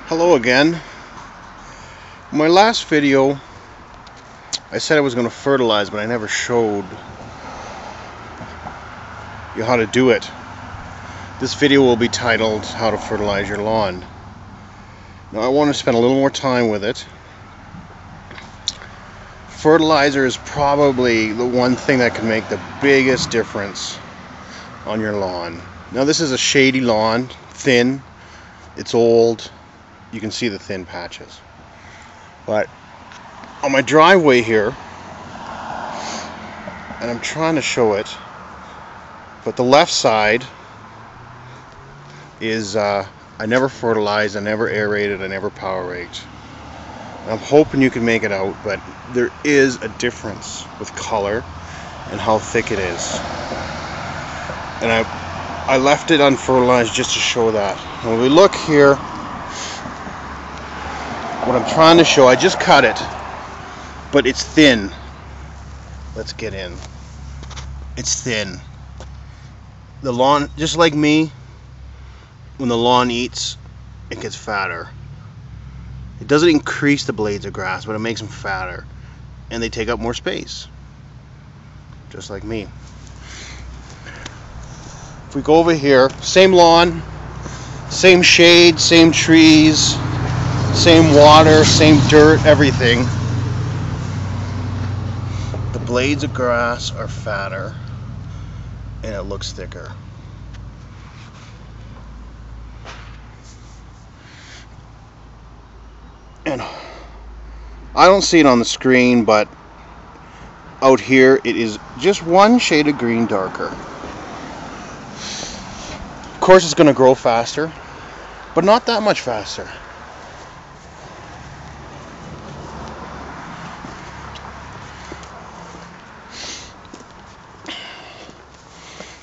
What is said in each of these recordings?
Hello again. In my last video I said I was going to fertilize, but I never showed you how to do it. This video will be titled How to Fertilize Your Lawn. Now I want to spend a little more time with it. Fertilizer is probably the one thing that can make the biggest difference on your lawn. Now this is a shady lawn, thin, it's old. You can see the thin patches. But on my driveway here, and I'm trying to show it, but the left side is I never fertilized, I never aerated, I never power raked. And I'm hoping you can make it out, but there is a difference with color and how thick it is. And I left it unfertilized just to show that. And when we look here, what I'm trying to show, I just cut it, but it's thin. Let's get in. It's thin. The lawn, just like me, when the lawn eats, it gets fatter. It doesn't increase the blades of grass, but it makes them fatter, and they take up more space, just like me. If we go over here, same lawn, same shade, same trees, same water, same dirt, everything. The blades of grass are fatter and it looks thicker. And I don't see it on the screen, but out here it is just one shade of green darker. Of course it's going to grow faster, but not that much faster.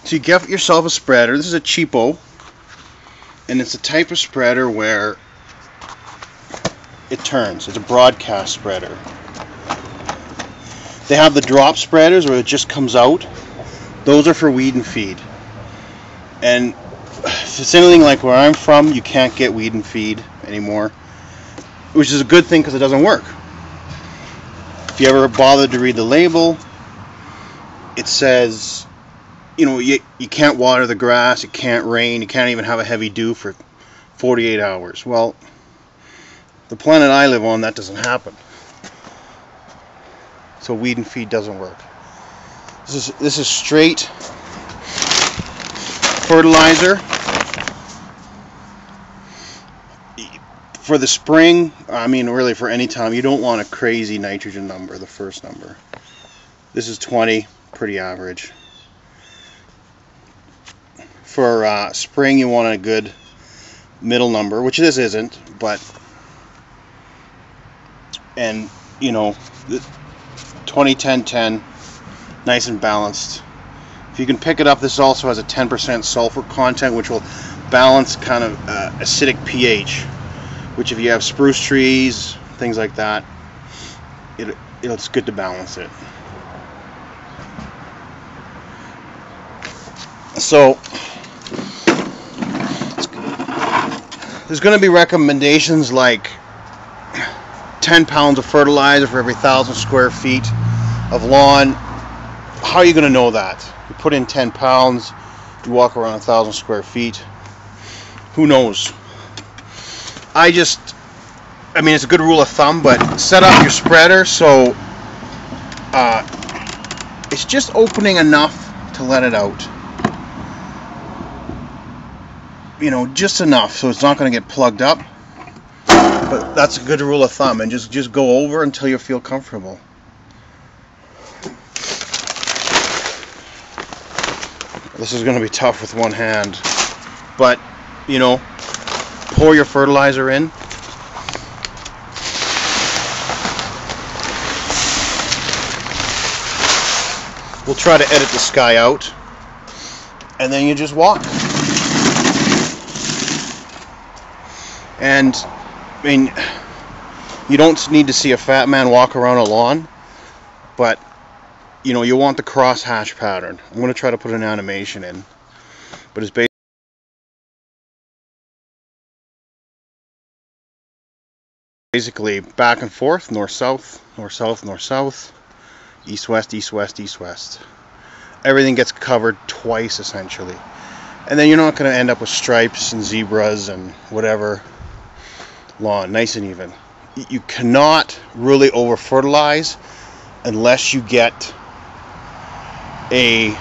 So you get yourself a spreader. This is a cheapo, and it's a type of spreader where it turns. It's a broadcast spreader. They have the drop spreaders where it just comes out. Those are for weed and feed. And if it's anything like where I'm from, you can't get weed and feed anymore, which is a good thing because it doesn't work. If you ever bothered to read the label, it says, you know, you can't water the grass, it can't rain, you can't even have a heavy dew for 48 hours. Well, the planet I live on, that doesn't happen. So weed and feed doesn't work. This is straight fertilizer. For the spring, I mean really for any time, you don't want a crazy nitrogen number, the first number. This is 20, pretty average. For spring, you want a good middle number, which this isn't, but, and you know, 20, 10, 10, nice and balanced. If you can pick it up, this also has a 10% sulfur content, which will balance kind of acidic pH, which if you have spruce trees, things like that, it's good to balance it. So there's going to be recommendations like 10 pounds of fertilizer for every 1,000 square feet of lawn. How are you going to know that? You put in 10 pounds, you walk around 1,000 square feet. Who knows? I mean, it's a good rule of thumb, but set up your spreader so it's just opening enough to let it out. You know, just enough so it's not going to get plugged up. But that's a good rule of thumb, and just go over until you feel comfortable. This is going to be tough with one hand, but you know, pour your fertilizer in. We'll try to edit the sky out, and then you just walk. And I mean, you don't need to see a fat man walk around a lawn, but you know, you want the cross-hatch pattern. I'm going to try to put an animation in, but it's basically Basically back and forth, north south, north south, north south, east west, east west, east west. Everything gets covered twice essentially, and then you're not going to end up with stripes and zebras and whatever lawn. Nice and even. You cannot really over fertilize unless you get unless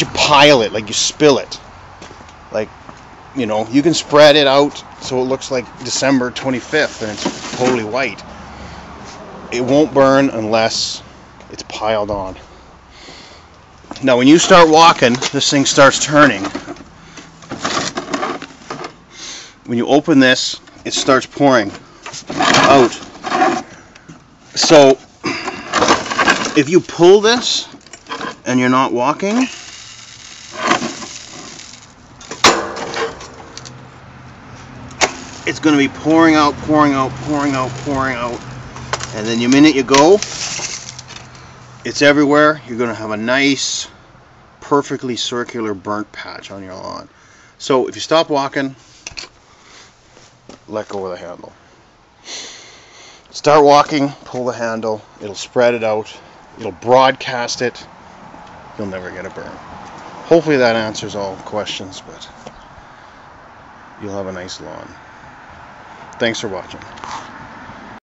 you pile it, like you spill it. Like, you know, you can spread it out so it looks like December 25th and it's totally white. It won't burn unless it's piled on. Now when you start walking, this thing starts turning. When you open this, it starts pouring out. So if you pull this and you're not walking, it's going to be pouring out, pouring out, pouring out, pouring out. And then the minute you go, it's everywhere. You're going to have a nice, perfectly circular burnt patch on your lawn. So if you stop walking, let go of the handle. Start walking, pull the handle, it'll spread it out, it'll broadcast it, you'll never get a burn. Hopefully that answers all questions, but you'll have a nice lawn. Thanks for watching.